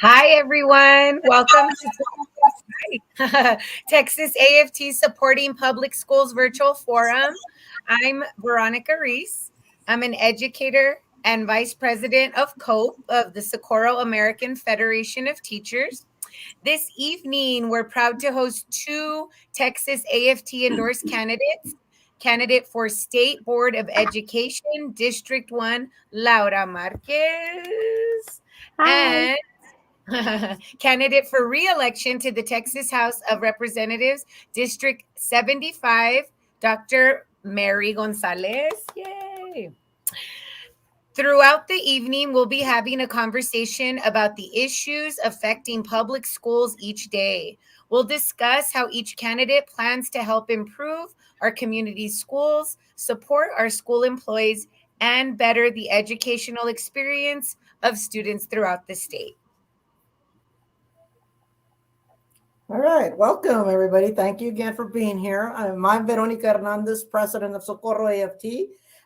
Hi, everyone. Welcome to Texas AFT Supporting Public Schools Virtual Forum. I'm Veronica Reese. I'm an educator and vice president of COPE of the Socorro American Federation of Teachers. This evening, we're proud to host two Texas AFT endorsed candidates. Candidate for State Board of Education, District 1, Laura Marquez, Hi. and candidate for re-election to the Texas House of Representatives, District 75, Dr. Mary González. Yay! Throughout the evening, we'll be having a conversation about the issues affecting public schools each day. We'll discuss how each candidate plans to help improve our community schools, support our school employees, and better the educational experience of students throughout the state. All right, welcome everybody. Thank you again for being here. I'm Veronica Hernandez, president of Socorro AFT,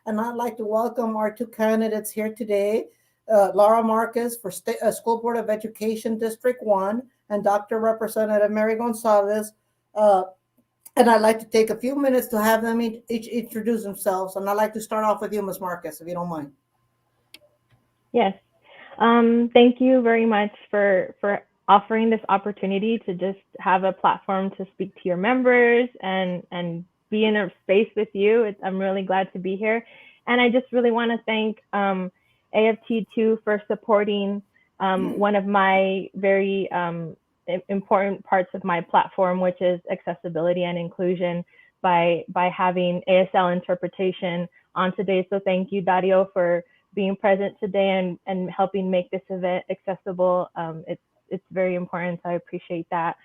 and I'd like to welcome our two candidates here today, Laura Marquez for School Board of Education District 1, and Dr. Representative Mary Gonzalez. And I'd like to take a few minutes to have them each introduce themselves, and I'd like to start off with you, Ms. Marquez, if you don't mind. Yes. Thank you very much for offering this opportunity to just have a platform to speak to your members and be in a space with you. I'm really glad to be here. And I just really want to thank AFT2 for supporting one of my very important parts of my platform, which is accessibility and inclusion by having ASL interpretation on today. So thank you, Dario, for being present today and helping make this event accessible. It's very important, so I appreciate that.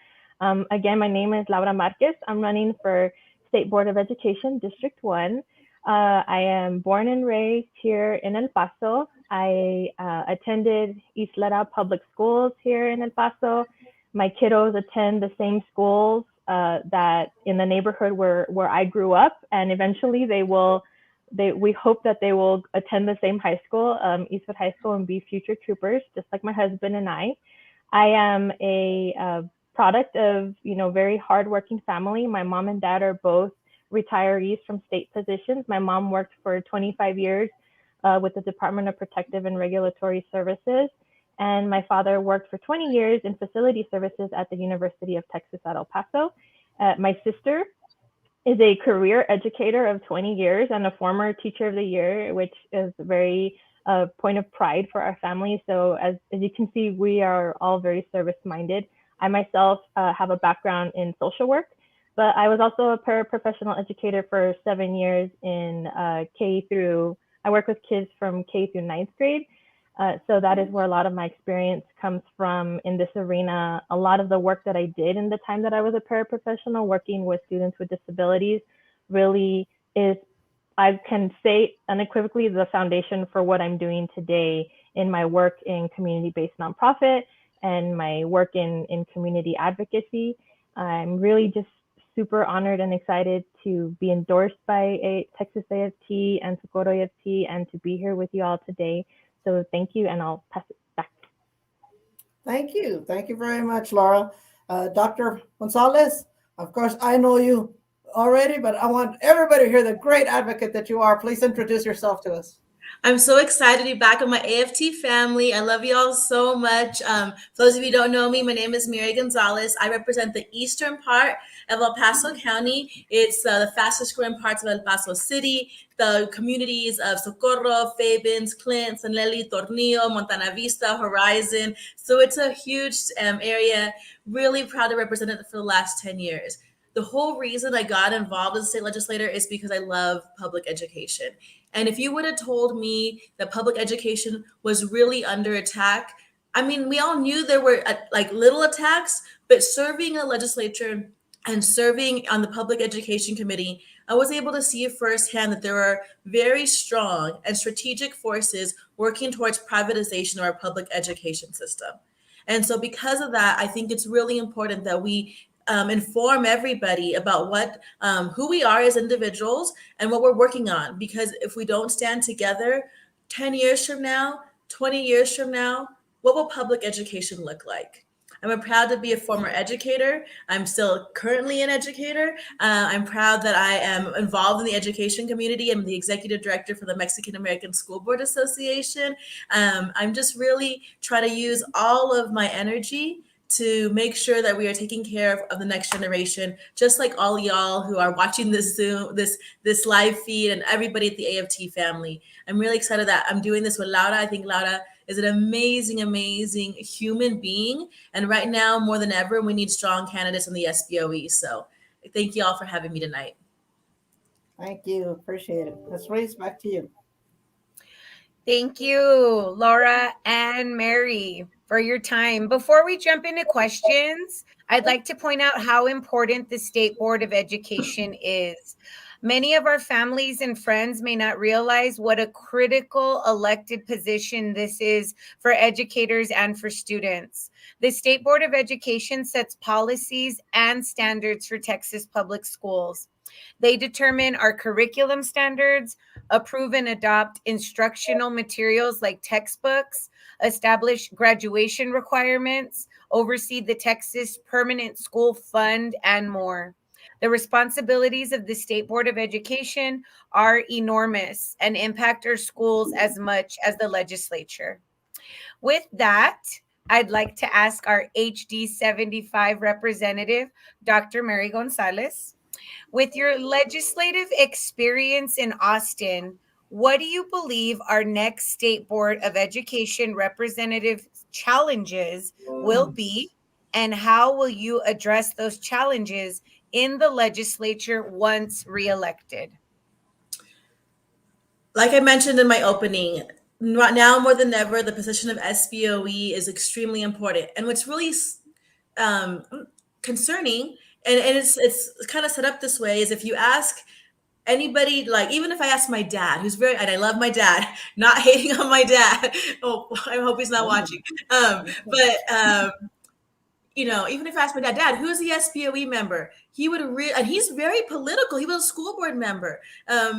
Again, my name is Laura Marquez. I'm running for State Board of Education, District 1. I am born and raised here in El Paso. I attended Isleta Public Schools here in El Paso. My kiddos attend the same schools that in the neighborhood where I grew up, and eventually we hope that they will attend the same high school, Eastwood High School, and be future troopers, just like my husband and I. I am a product of, very hardworking family. My mom and dad are both retirees from state positions. My mom worked for 25 years with the Department of Protective and Regulatory Services, and my father worked for 20 years in facility services at the University of Texas at El Paso. My sister is a career educator of 20 years and a former teacher of the year, which is a very point of pride for our family. So as you can see, we are all very service-minded. I myself have a background in social work, but I was also a paraprofessional educator for 7 years in I work with kids from K through ninth grade. So that is where a lot of my experience comes from in this arena. A lot of the work that I did in the time that I was a paraprofessional working with students with disabilities really is, I can say unequivocally, the foundation for what I'm doing today in my work in community-based nonprofit and my work in community advocacy. I'm really just super honored and excited to be endorsed by Texas AFT and Socorro AFT and to be here with you all today. So thank you, and I'll pass it back. Thank you. Thank you very much, Laura. Dr. Gonzalez, of course, I know you already, but I want everybody to hear the great advocate that you are. Please introduce yourself to us. I'm so excited to be back with my AFT family. I love you all so much. For those of you who don't know me, my name is Mary González. I represent the eastern part of El Paso County. It's the fastest growing parts of El Paso City, the communities of Socorro, Fabens, Clint, San Lely, Tornillo, Montana Vista, Horizon. So it's a huge area. Really proud to represent it for the last 10 years. The whole reason I got involved as a state legislator is because I love public education. And if you would have told me that public education was really under attack, I mean, we all knew there were like little attacks, but serving a legislature and serving on the public education committee, I was able to see firsthand that there are very strong and strategic forces working towards privatization of our public education system. And so because of that, I think it's really important that we inform everybody about who we are as individuals and what we're working on. Because if we don't stand together, 10 years from now, 20 years from now, what will public education look like? I'm proud to be a former educator. I'm still currently an educator. I'm proud that I am involved in the education community. I'm the executive director for the Mexican American School Board Association. I'm just really trying to use all of my energy to make sure that we are taking care of the next generation, just like all y'all who are watching this Zoom, this live feed, and everybody at the AFT family. I'm really excited that I'm doing this with Laura. I think Laura is an amazing, amazing human being. And right now, more than ever, we need strong candidates in the SBOE. So thank you all for having me tonight. Thank you. Appreciate it. Let's raise back to you. Thank you, Laura and Mary, for your time. Before we jump into questions, I'd like to point out how important the State Board of Education is. Many of our families and friends may not realize what a critical elected position this is for educators and for students. The State Board of Education sets policies and standards for Texas public schools. They determine our curriculum standards, approve and adopt instructional materials like textbooks, establish graduation requirements, oversee the Texas Permanent School Fund, and more. The responsibilities of the State Board of Education are enormous and impact our schools as much as the legislature. With that, I'd like to ask our HD 75 representative, Dr. Mary González. With your legislative experience in Austin, what do you believe our next State Board of Education representative challenges will be, and how will you address those challenges in the legislature once reelected? Like I mentioned in my opening, now more than ever, the position of SBOE is extremely important. And what's really concerning, and it's kind of set up this way, is if you ask anybody, like even if I ask my dad, who's very, and I love my dad, not hating on my dad. Oh, I hope he's not watching. Even if I asked my dad, who is the SBOE member? He would and he's very political. He was a school board member.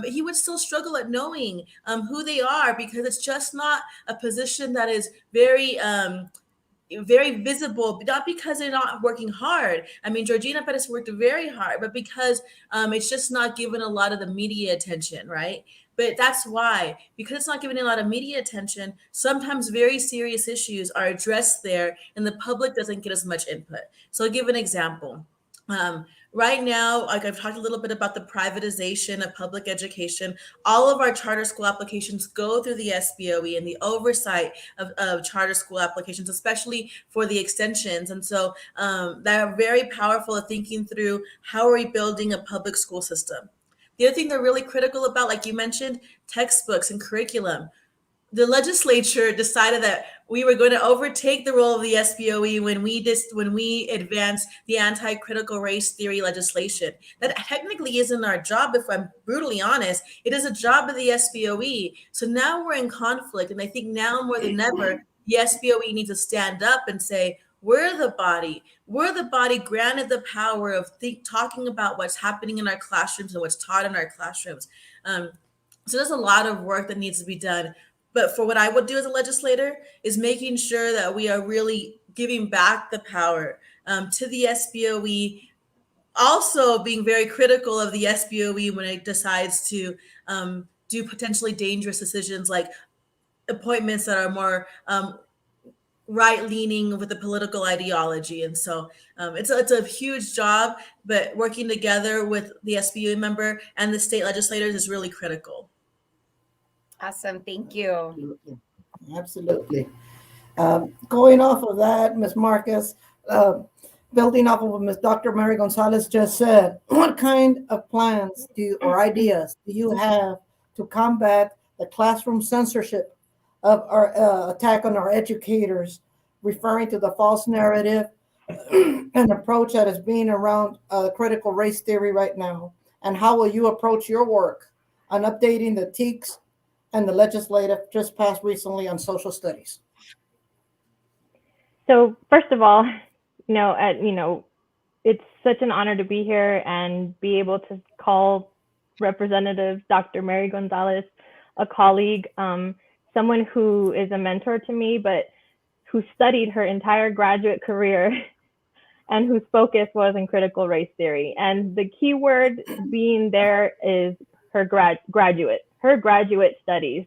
He would still struggle at knowing who they are, because it's just not a position that is very visible, not because they're not working hard. I mean, Georgina Perez worked very hard, but because it's just not given a lot of the media attention, right? But that's why, because it's not given a lot of media attention, sometimes very serious issues are addressed there and the public doesn't get as much input. So I'll give an example. Right now, like I've talked a little bit about the privatization of public education. All of our charter school applications go through the SBOE and the oversight of charter school applications, especially for the extensions. And so they're very powerful at thinking through how are we building a public school system. The other thing they're really critical about, like you mentioned, textbooks and curriculum. The legislature decided that we were going to overtake the role of the SBOE when we advanced the anti-critical race theory legislation. That technically isn't our job, if I'm brutally honest. It is a job of the SBOE. So now we're in conflict, and I think now more than ever, the SBOE needs to stand up and say, we're the body granted the power of talking about what's happening in our classrooms and what's taught in our classrooms. So there's a lot of work that needs to be done. But for what I would do as a legislator is making sure that we are really giving back the power to the SBOE, also being very critical of the SBOE when it decides to do potentially dangerous decisions like appointments that are more right-leaning with the political ideology. And so it's a huge job, but working together with the SBOE member and the state legislators is really critical. Awesome. Thank you. Absolutely. Going off of that, Ms. Marquez, building off of what Ms. Dr. Mary González just said, what kind of plans or ideas do you have to combat the classroom censorship of our attack on our educators, referring to the false narrative and approach that is being around critical race theory right now? And how will you approach your work on updating the TEKS and the legislative just passed recently on social studies? So first of all, it's such an honor to be here and be able to call Representative Dr. Mary González a colleague, someone who is a mentor to me, but who studied her entire graduate career and whose focus was in critical race theory. And the key word being there is her graduate studies.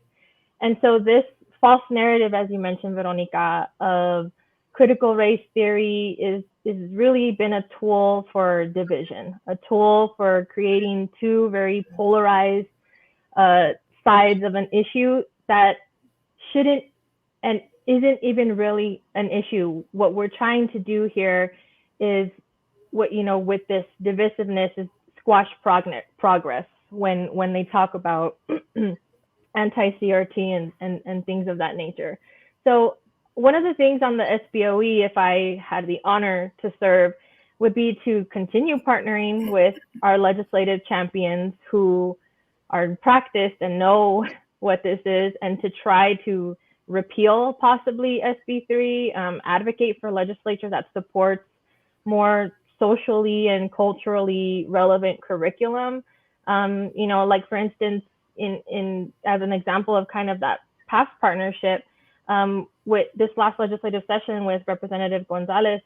And so this false narrative, as you mentioned, Veronica, of critical race theory is really been a tool for division, a tool for creating two very polarized sides of an issue that shouldn't and isn't even really an issue. What we're trying to do here is what, with this divisiveness, is squash progress when they talk about anti-CRT and things of that nature. So one of the things on the SBOE, if I had the honor to serve, would be to continue partnering with our legislative champions who are practiced and know what this is, and to try to repeal possibly SB3, advocate for legislature that supports more socially and culturally relevant curriculum. Like for instance, in as an example of kind of that past partnership, with this last legislative session with Representative Gonzalez,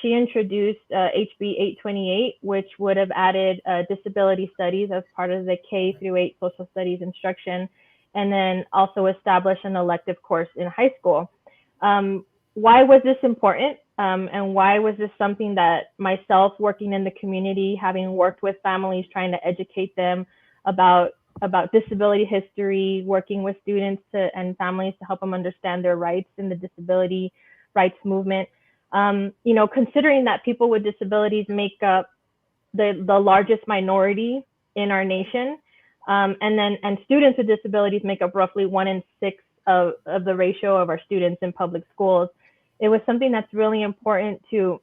she introduced HB 828, which would have added disability studies as part of the K-8 social studies instruction, and then also establish an elective course in high school. Why was this important? And why was this something that myself, working in the community, having worked with families, trying to educate them about disability history, working with students and families to help them understand their rights in the disability rights movement, considering that people with disabilities make up the largest minority in our nation, and students with disabilities make up roughly 1 in 6 of the ratio of our students in public schools. It was something that's really important to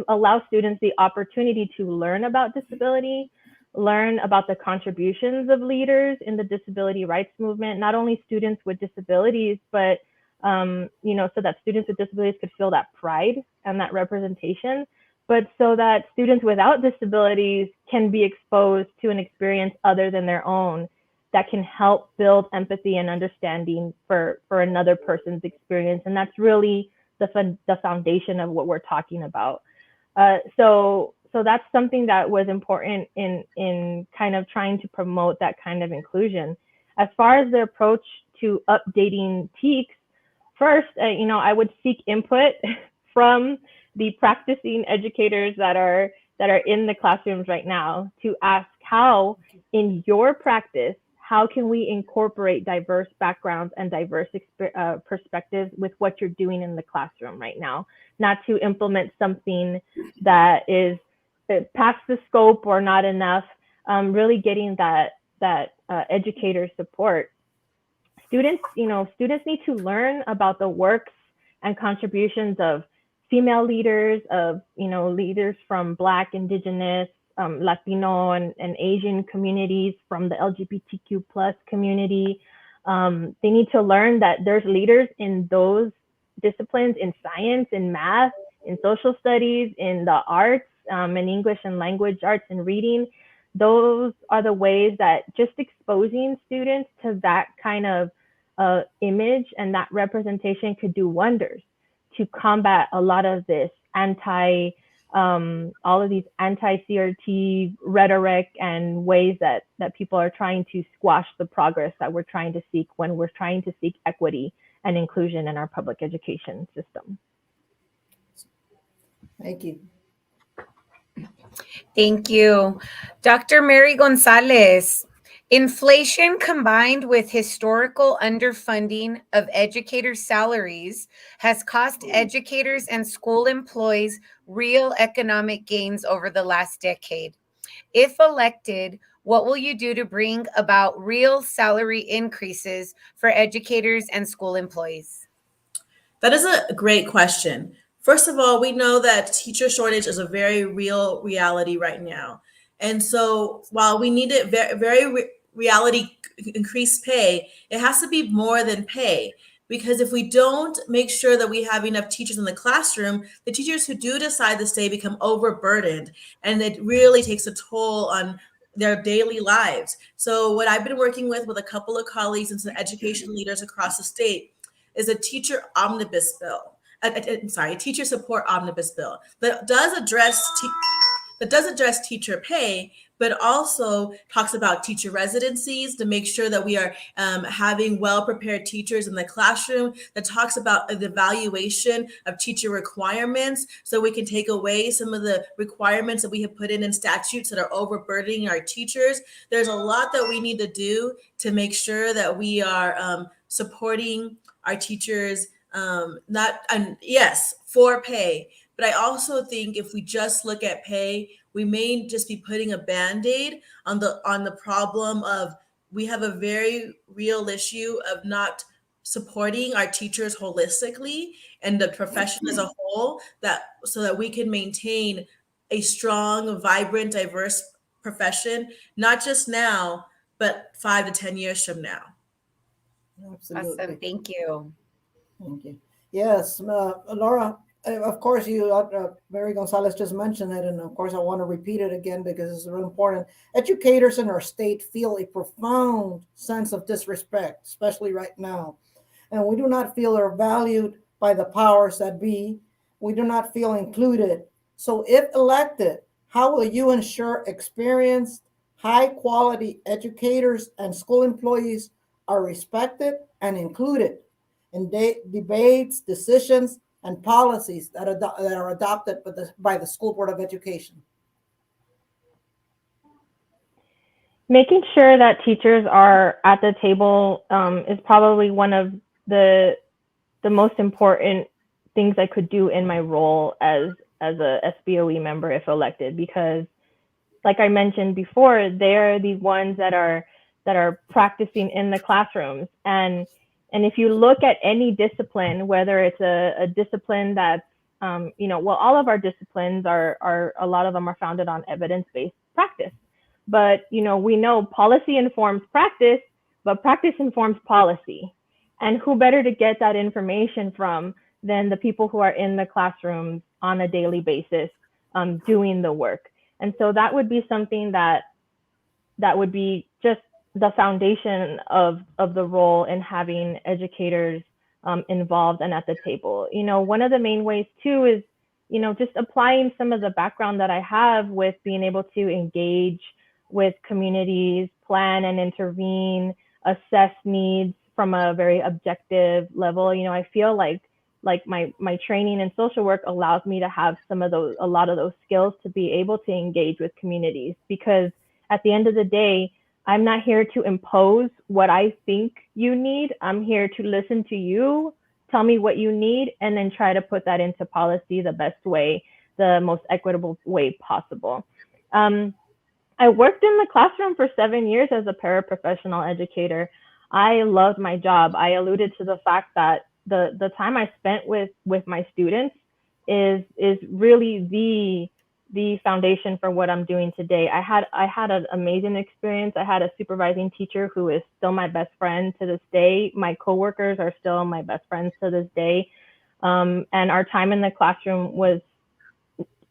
allow students the opportunity to learn about disability, learn about the contributions of leaders in the disability rights movement, not only students with disabilities, but so that students with disabilities could feel that pride and that representation, but so that students without disabilities can be exposed to an experience other than their own that can help build empathy and understanding for another person's experience. And that's really the foundation of what we're talking about. So that's something that was important in kind of trying to promote that kind of inclusion. As far as the approach to updating TEKS, first, I would seek input from the practicing educators that are in the classrooms right now to ask how, in your practice, how can we incorporate diverse backgrounds and diverse perspectives with what you're doing in the classroom right now, not to implement something that is past the scope or not enough, really getting that educator support. Students need to learn about the works and contributions of female leaders, of leaders from Black, Indigenous, Latino and Asian communities, from the LGBTQ plus community. They need to learn that there's leaders in those disciplines, in science, in math, in social studies, in the arts, in English and language arts and reading. Those are the ways that just exposing students to that kind of image and that representation could do wonders to combat a lot of this all of these anti-CRT rhetoric and ways that people are trying to squash the progress that we're trying to seek when we're trying to seek equity and inclusion in our public education system. Thank you. Thank you. Dr. Mary González, inflation combined with historical underfunding of educators' salaries has cost educators and school employees real economic gains over the last decade. If elected, what will you do to bring about real salary increases for educators and school employees? That is a great question. First of all, we know that teacher shortage is a very real reality right now. And so while we need it reality increased pay, it has to be more than pay. Because if we don't make sure that we have enough teachers in the classroom, the teachers who do decide to stay become overburdened, and it really takes a toll on their daily lives. So what I've been working with a couple of colleagues and some education leaders across the state, is a teacher omnibus bill. A teacher support omnibus bill that does address teacher pay, but also talks about teacher residencies to make sure that we are having well-prepared teachers in the classroom, that talks about the evaluation of teacher requirements so we can take away some of the requirements that we have put in statutes that are overburdening our teachers. There's a lot that we need to do to make sure that we are supporting our teachers, yes, for pay. But I also think if we just look at pay, we may just be putting a Band-Aid on the problem of, we have a very real issue of not supporting our teachers holistically and the profession as a whole, so that we can maintain a strong, vibrant, diverse profession, not just now, but 5 to 10 years from now. Absolutely. Awesome. Thank you. Thank you. Yes, Laura, of course, Mary González just mentioned it, and of course, I want to repeat it again because it's really important. Educators in our state feel a profound sense of disrespect, especially right now. And we do not feel they're valued by the powers that be. We do not feel included. So if elected, how will you ensure experienced, high-quality educators and school employees are respected and included in debates, decisions, and policies that are adopted by the School Board of Education? Making sure that teachers are at the table is probably one of the most important things I could do in my role as a SBOE member if elected, because like I mentioned before, they're the ones that are practicing in the classrooms. And if you look at any discipline, whether it's a discipline that's, all of our disciplines are a lot of them are founded on evidence-based practice. But, we know policy informs practice, but practice informs policy. And who better to get that information from than the people who are in the classrooms on a daily basis doing the work. And so that would be something that would be just the foundation of the role in having educators involved and at the table. One of the main ways too is, just applying some of the background that I have with being able to engage with communities, plan and intervene, assess needs from a very objective level. I feel like my training in social work allows me to have a lot of those skills to be able to engage with communities, because at the end of the day, I'm not here to impose what I think you need. I'm here to listen to you, tell me what you need, and then try to put that into policy the best way, the most equitable way possible. I worked in the classroom for 7 years as a paraprofessional educator. I loved my job. I alluded to the fact that the time I spent with my students is really the foundation for what I'm doing today. I had an amazing experience. I had a supervising teacher who is still my best friend to this day. My coworkers are still my best friends to this day. And our time in the classroom was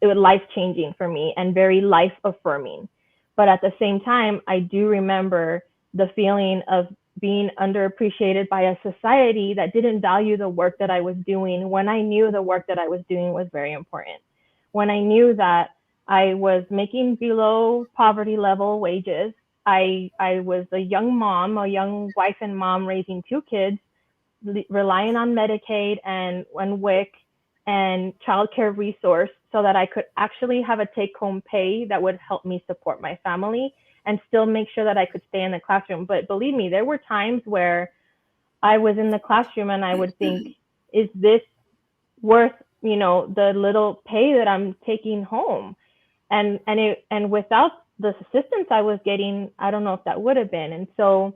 life-changing for me and very life-affirming. But at the same time, I do remember the feeling of being underappreciated by a society that didn't value the work that I was doing when I knew the work that I was doing was very important. When I knew that I was making below poverty level wages, I was a young mom, a young wife and mom raising 2 kids, relying on Medicaid and WIC and childcare resource so that I could actually have a take-home pay that would help me support my family and still make sure that I could stay in the classroom. But believe me, there were times where I was in the classroom and I would think, is this worth, the little pay that I'm taking home? And without the assistance I was getting, I don't know if that would have been. And so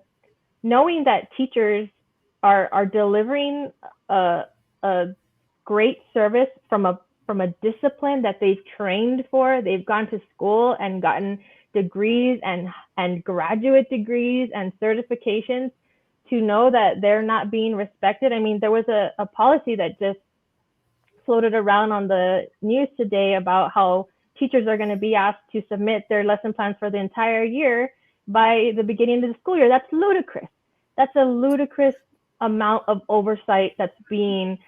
knowing that teachers are delivering a great service from a discipline that they've trained for, they've gone to school and gotten degrees and graduate degrees and certifications, to know that they're not being respected. I mean, there was a policy that just floated around on the news today about how teachers are going to be asked to submit their lesson plans for the entire year by the beginning of the school year. That's ludicrous. That's a ludicrous amount of oversight that's being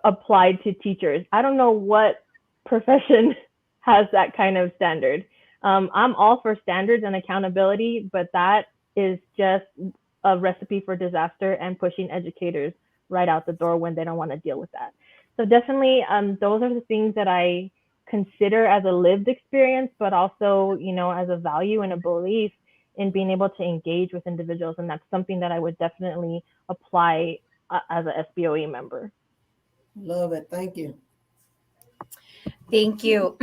applied to teachers. I don't know what profession has that kind of standard. I'm all for standards and accountability, but that is just a recipe for disaster and pushing educators right out the door when they don't want to deal with that. So definitely, those are the things that I consider as a lived experience, but also, as a value and a belief in being able to engage with individuals. And that's something that I would definitely apply as a SBOE member. Love it. Thank you. Thank you.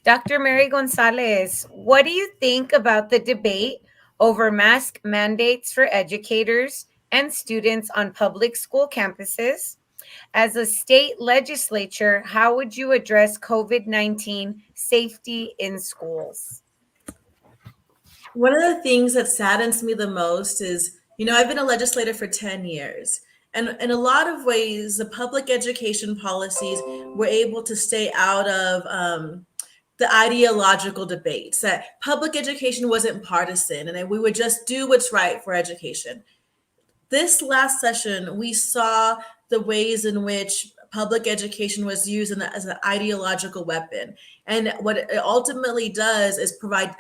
Dr. Mary González, what do you think about the debate over mask mandates for educators and students on public school campuses? As a state legislature, how would you address COVID-19 safety in schools? One of the things that saddens me the most is, I've been a legislator for 10 years. And in a lot of ways, the public education policies were able to stay out of the ideological debates, that public education wasn't partisan and that we would just do what's right for education. This last session, we saw the ways in which public education was used as an ideological weapon. And what it ultimately does is provide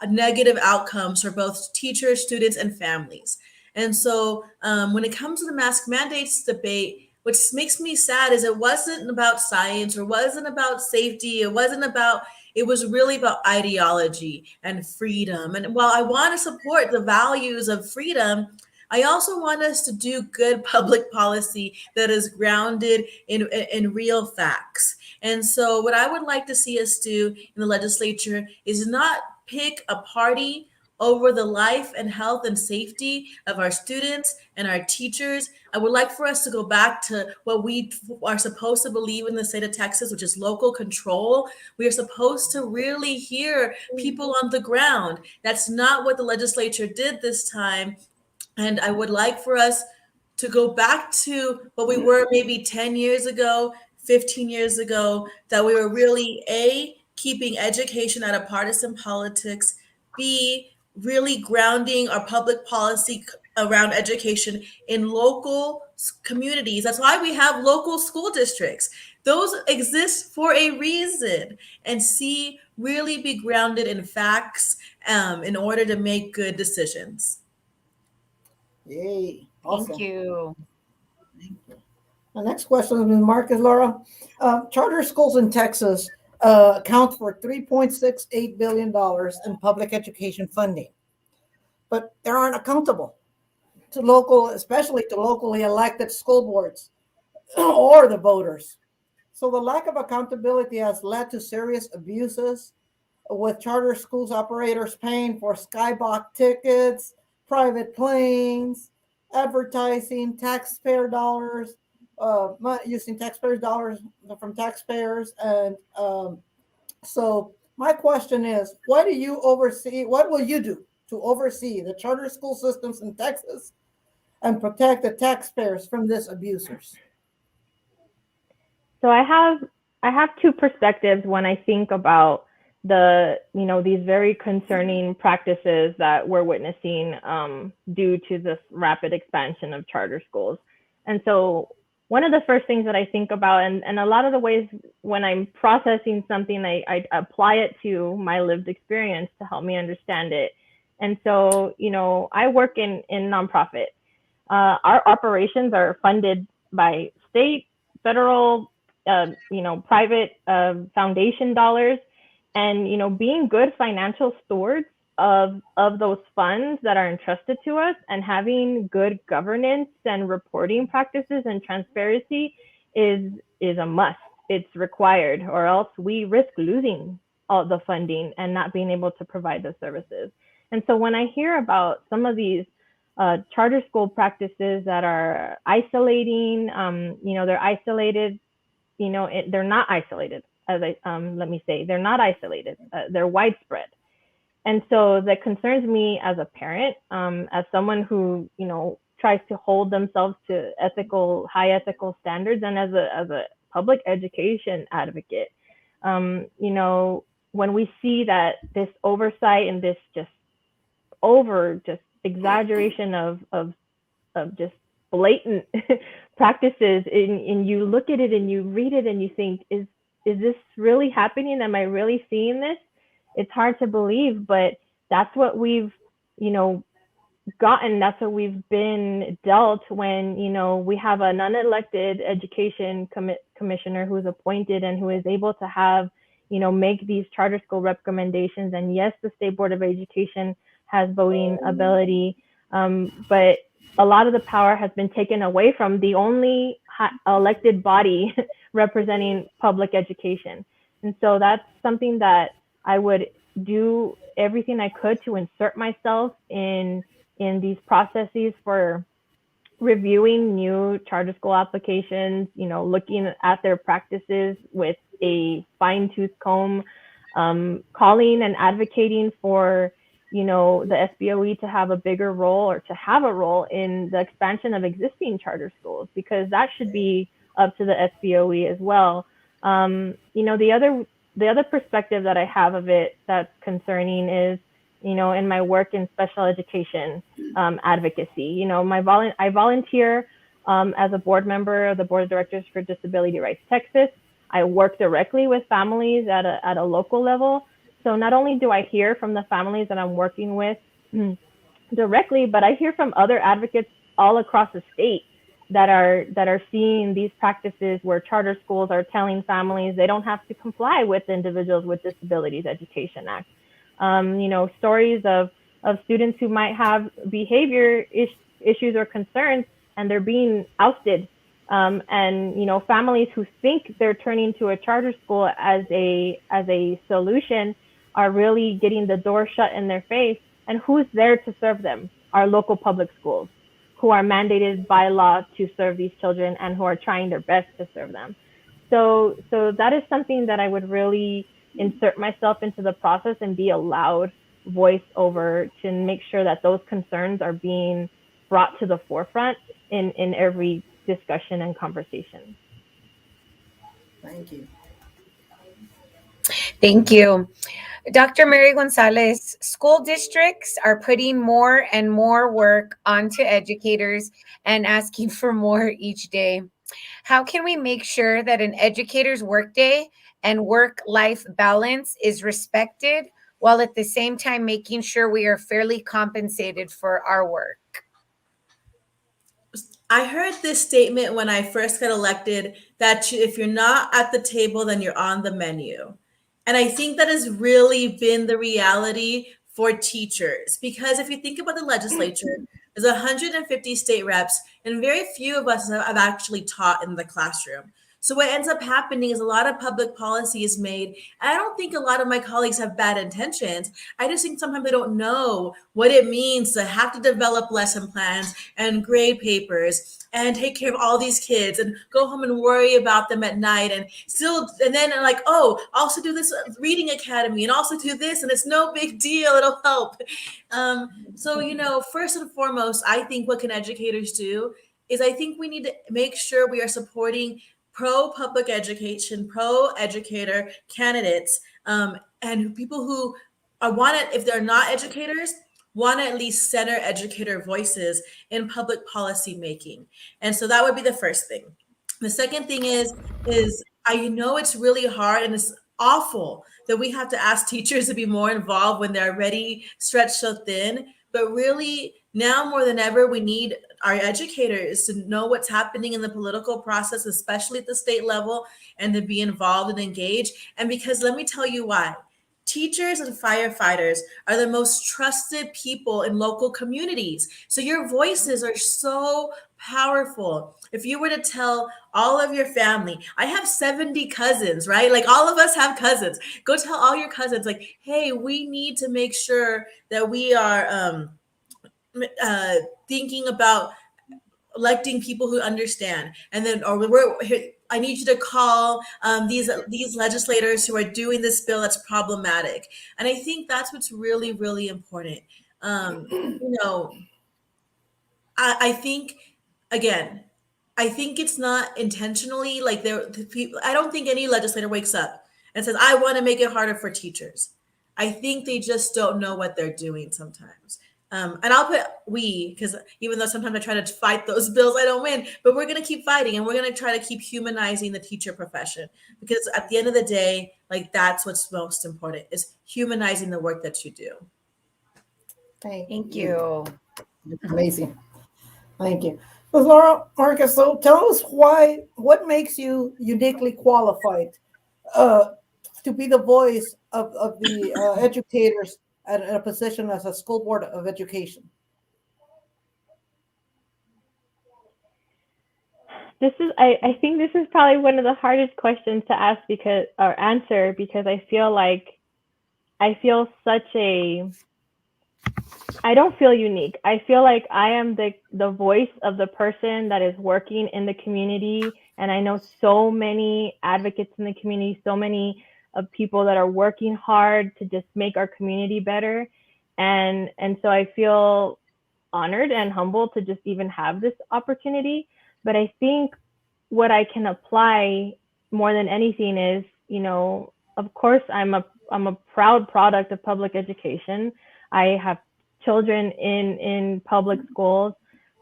negative outcomes for both teachers, students, and families. And so when it comes to the mask mandates debate, what makes me sad is it wasn't about science or wasn't about safety. It was really about ideology and freedom. And while I want to support the values of freedom, I also want us to do good public policy that is grounded in real facts. And so what I would like to see us do in the legislature is not pick a party over the life and health and safety of our students and our teachers. I would like for us to go back to what we are supposed to believe in the state of Texas, which is local control. We are supposed to really hear people on the ground. That's not what the legislature did this time. And I would like for us to go back to what we were maybe 10 years ago, 15 years ago, that we were really A, keeping education out of partisan politics, B, really grounding our public policy around education in local communities. That's why we have local school districts. Those exist for a reason. And C, really be grounded in facts in order to make good decisions. Yay. Awesome. Thank you. The next question is Marquez, Laura. Charter schools in Texas account for $3.68 billion in public education funding, but they aren't accountable to especially to locally elected school boards or the voters. So the lack of accountability has led to serious abuses, with charter schools operators paying for skybox tickets, private planes, advertising, taxpayer dollars, using taxpayers' dollars from taxpayers. And so my question is, what will you do to oversee the charter school systems in Texas and protect the taxpayers from these abusers? So I have two perspectives when I think about these very concerning practices that we're witnessing due to this rapid expansion of charter schools. And so one of the first things that I think about, and a lot of the ways when I'm processing something, I apply it to my lived experience to help me understand it. And so, I work in nonprofit. Our operations are funded by state, federal, private foundation dollars. And, being good financial stewards of those funds that are entrusted to us and having good governance and reporting practices and transparency is a must. It's required, or else we risk losing all the funding and not being able to provide the services. And so when I hear about some of these charter school practices that are isolating, they're isolated, they're not isolated. They're not isolated. They're widespread. And so that concerns me as a parent, as someone who, tries to hold themselves to high ethical standards, and as a public education advocate. When we see that this oversight and this just exaggeration of just blatant practices, and you look at it and you read it and you think, is this really happening? Am I really seeing this? It's hard to believe, but that's what we've, gotten. That's what we've been dealt when, we have an unelected education commissioner who's appointed and who is able to have, make these charter school recommendations. And yes, the State Board of Education has voting ability, but a lot of the power has been taken away from the only elected body representing public education. And so that's something that I would do everything I could to insert myself in these processes for reviewing new charter school applications, looking at their practices with a fine-tooth comb, calling and advocating for, the SBOE to have a bigger role, or to have a role in the expansion of existing charter schools, because that should be up to the SBOE as well. The other perspective that I have of it that's concerning is, in my work in special education advocacy. I volunteer as a board member of the Board of Directors for Disability Rights Texas. I work directly with families at a local level. So not only do I hear from the families that I'm working with directly, but I hear from other advocates all across the state that are seeing these practices where charter schools are telling families they don't have to comply with the Individuals with Disabilities Education Act. Stories of students who might have behavior issues or concerns, and they're being ousted. And families who think they're turning to a charter school as a solution are really getting the door shut in their face. And who's there to serve them? Our local public schools, who are mandated by law to serve these children and who are trying their best to serve them. So that is something that I would really insert myself into the process and be a loud voice over, to make sure that those concerns are being brought to the forefront in every discussion and conversation. Thank you. Thank you. Dr. Mary González, school districts are putting more and more work onto educators and asking for more each day. How can we make sure that an educator's workday and work-life balance is respected, while at the same time making sure we are fairly compensated for our work? I heard this statement when I first got elected, that if you're not at the table, then you're on the menu. And I think that has really been the reality for teachers, because if you think about the legislature, there's 150 state reps, and very few of us have actually taught in the classroom. So what ends up happening is a lot of public policy is made. And I don't think a lot of my colleagues have bad intentions. I just think sometimes they don't know what it means to have to develop lesson plans and grade papers and take care of all these kids and go home and worry about them at night, and then like, oh, also do this reading academy and also do this, and it's no big deal, it'll help. So first and foremost, I think what can educators do is, I think we need to make sure we are supporting pro-public education, pro-educator candidates, and people who want it, if they're not educators, want to at least center educator voices in public policy making. And so that would be the first thing. The second thing is I know it's really hard and it's awful that we have to ask teachers to be more involved when they're already stretched so thin. But really, now more than ever, we need our educators to know what's happening in the political process, especially at the state level, and to be involved and engaged. And because let me tell you why. Teachers and firefighters are the most trusted people in local communities. So your voices are so powerful. If you were to tell all of your family, I have 70 cousins, right? Like all of us have cousins. Go tell all your cousins, like, hey, we need to make sure that we are thinking about electing people who understand. And then, I need you to call these legislators who are doing this bill that's problematic. And I think that's what's really, really important. I think, again, I think it's not intentionally like the people. I don't think any legislator wakes up and says, I want to make it harder for teachers. I think they just don't know what they're doing sometimes. And I'll put we, because even though sometimes I try to fight those bills, I don't win. But we're going to keep fighting, and we're going to try to keep humanizing the teacher profession, because at the end of the day, like, that's what's most important, is humanizing the work that you do. Thank you. Amazing. Thank you. So Laura, Marcus, so tell us what makes you uniquely qualified to be the voice of the educators at a position as a school board of education? I think this is probably one of the hardest questions to ask or answer, because I feel I don't feel unique. I feel like I am the voice of the person that is working in the community. And I know so many advocates in the community, so many of people that are working hard to just make our community better. And so I feel honored and humbled to just even have this opportunity. But I think what I can apply more than anything is, of course, I'm a proud product of public education. I have children in public schools,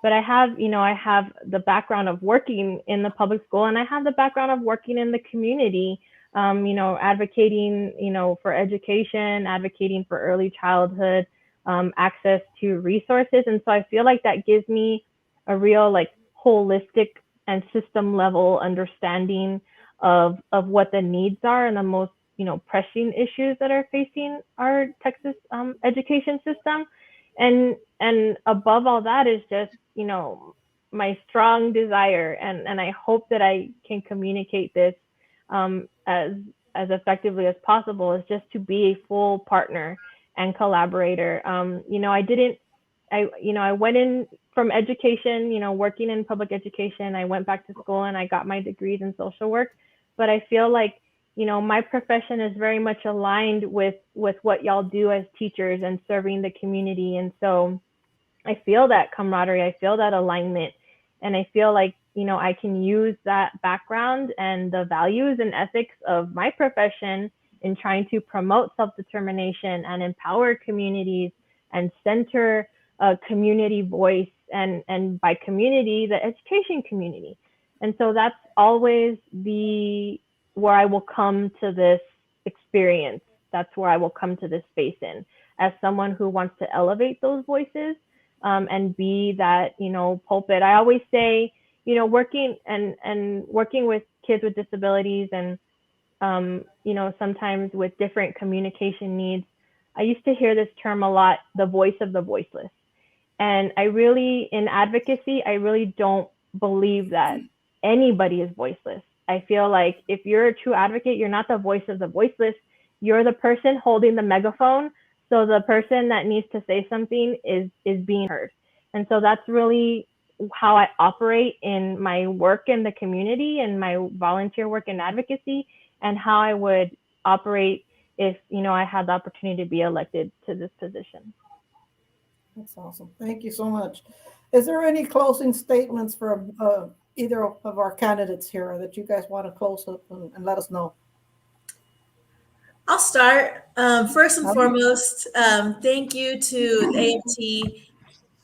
but I have the background of working in the public school, and I have the background of working in the community, advocating, for education, advocating for early childhood, access to resources. And so I feel like that gives me a real holistic and system level understanding of what the needs are and the most pressing issues that are facing our Texas education system. And above all that is just my strong desire, and I hope that I can communicate this as effectively as possible, is just to be a full partner and collaborator. I went in from education, working in public education. I went back to school and I got my degrees in social work, but I feel like my profession is very much aligned with what y'all do as teachers and serving the community. And so I feel that camaraderie, I feel that alignment, and I feel like, I can use that background and the values and ethics of my profession in trying to promote self-determination and empower communities and center a community voice, and by community, the education community. And so that's always where I will come to this experience. That's where I will come to this space in, as someone who wants to elevate those voices and be that, pulpit. I always say, working with kids with disabilities and, sometimes with different communication needs, I used to hear this term a lot, the voice of the voiceless. And in advocacy, I really don't believe that anybody is voiceless. I feel like if you're a true advocate, you're not the voice of the voiceless. You're the person holding the megaphone. So the person that needs to say something is being heard. And so that's really how I operate in my work in the community and my volunteer work in advocacy, and how I would operate if, I had the opportunity to be elected to this position. That's awesome. Thank you so much. Is there any closing statements from either of our candidates here that you guys want to close up and let us know? I'll start. First and foremost, thank you to AFT.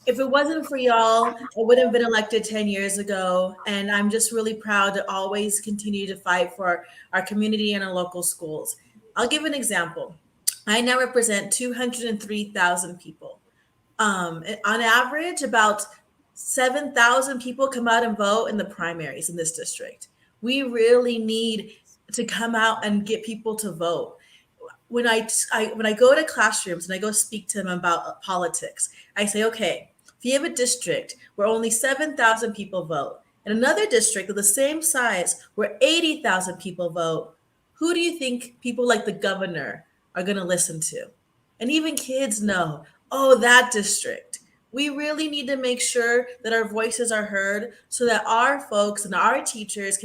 If it wasn't for y'all, I would have been elected 10 years ago. And I'm just really proud to always continue to fight for our community and our local schools. I'll give an example. I now represent 203,000 people. On average, about 7,000 people come out and vote in the primaries in this district. We really need to come out and get people to vote. When I go to classrooms and I go speak to them about politics, I say, okay, if you have a district where only 7,000 people vote, and another district of the same size where 80,000 people vote, who do you think people like the governor are going to listen to? And even kids know, oh, that district. We really need to make sure that our voices are heard so that our folks and our teachers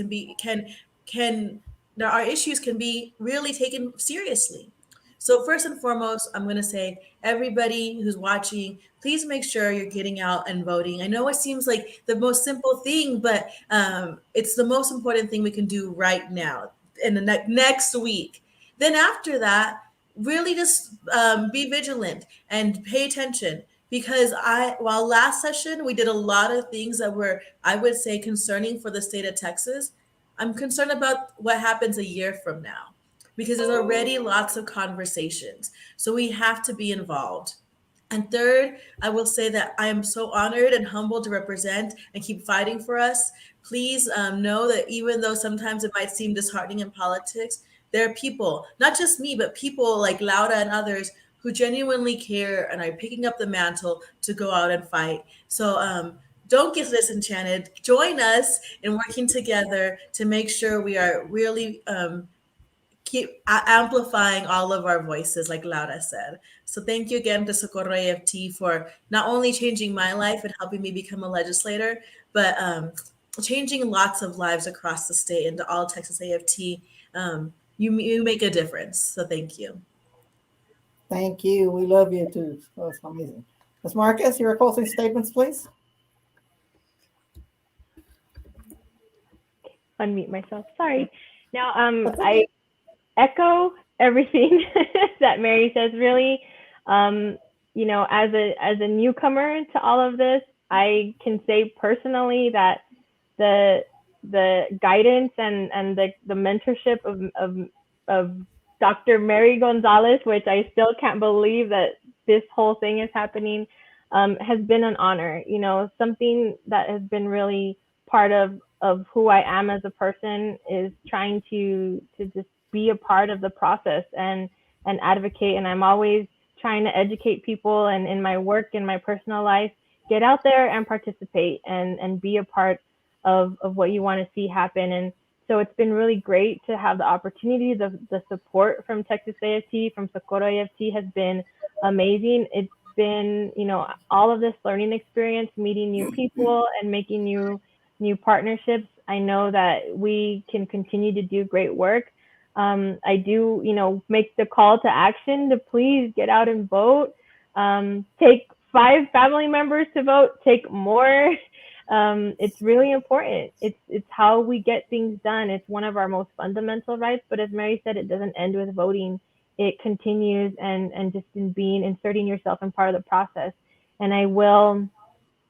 our issues can be really taken seriously. So first and foremost, I'm going to say, everybody who's watching, please make sure you're getting out and voting. I know it seems like the most simple thing, but it's the most important thing we can do right now in the next week. Then after that, really just be vigilant and pay attention. because while last session we did a lot of things that were, I would say, concerning for the state of Texas, I'm concerned about what happens a year from now because there's already lots of conversations. So we have to be involved. And third, I will say that I am so honored and humbled to represent and keep fighting for us. Please know that even though sometimes it might seem disheartening in politics, there are people, not just me, but people like Laura and others who genuinely care and are picking up the mantle to go out and fight. So don't get disenchanted. Join us in working together to make sure we are really keep amplifying all of our voices, like Laura said. So thank you again to Socorro AFT for not only changing my life and helping me become a legislator, but changing lots of lives across the state and to all Texas AFT. You make a difference. So thank you. Thank you. We love you too. That's amazing. Ms. Marquez, your closing statements, please. Unmute myself. Sorry. Now, That's okay. I echo everything that Mary says. Really, you know, as a newcomer to all of this, I can say personally that the guidance and the mentorship of Dr. Mary González, which I still can't believe that this whole thing is happening, has been an honor. You know, something that has been really part of who I am as a person is trying to just be a part of the process and advocate. And I'm always trying to educate people, and in my work, in my personal life, get out there and participate and be a part of what you want to see happen. And so it's been really great to have the opportunity. The support from Texas AFT, from Socorro AFT has been amazing. It's been, you know, all of this learning experience, meeting new people and making new partnerships. I know that we can continue to do great work. I do, you know, make the call to action to please get out and vote. Take 5 family members to vote, take more. It's really important. It's how we get things done. It's one of our most fundamental rights, but as Mary said, it doesn't end with voting. It continues and just in inserting yourself in part of the process. And I will,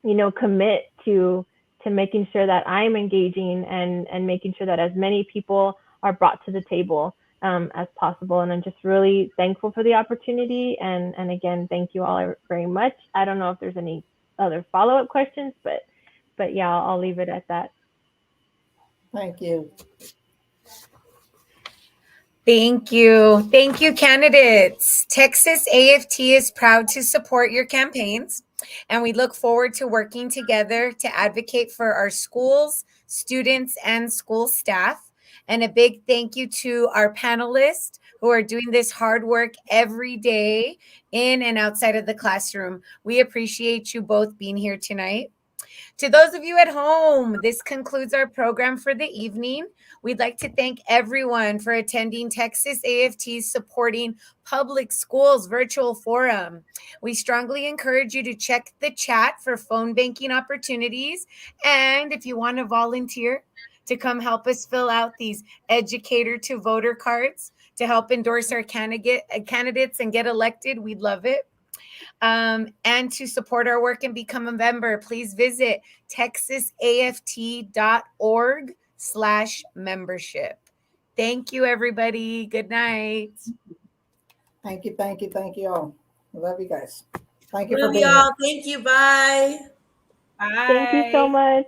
you know, commit to making sure that I'm engaging and making sure that as many people are brought to the table as possible. And I'm just really thankful for the opportunity. And again, thank you all very much. I don't know if there's any other follow-up questions, but yeah, I'll leave it at that. Thank you. Thank you. Thank you, candidates. Texas AFT is proud to support your campaigns, and we look forward to working together to advocate for our schools, students, and school staff. And a big thank you to our panelists who are doing this hard work every day in and outside of the classroom. We appreciate you both being here tonight. To those of you at home, this concludes our program for the evening. We'd like to thank everyone for attending Texas AFT's Supporting Public Schools virtual forum. We strongly encourage you to check the chat for phone banking opportunities. And if you want to volunteer to come help us fill out these educator to voter cards to help endorse our candidates and get elected, we'd love it. And to support our work and become a member, please visit texasaft.org/membership. Thank you, everybody. Good night. Thank you all. I love you guys. Thank you for Love being here. y'all. Thank you. Bye. Bye. Thank you so much.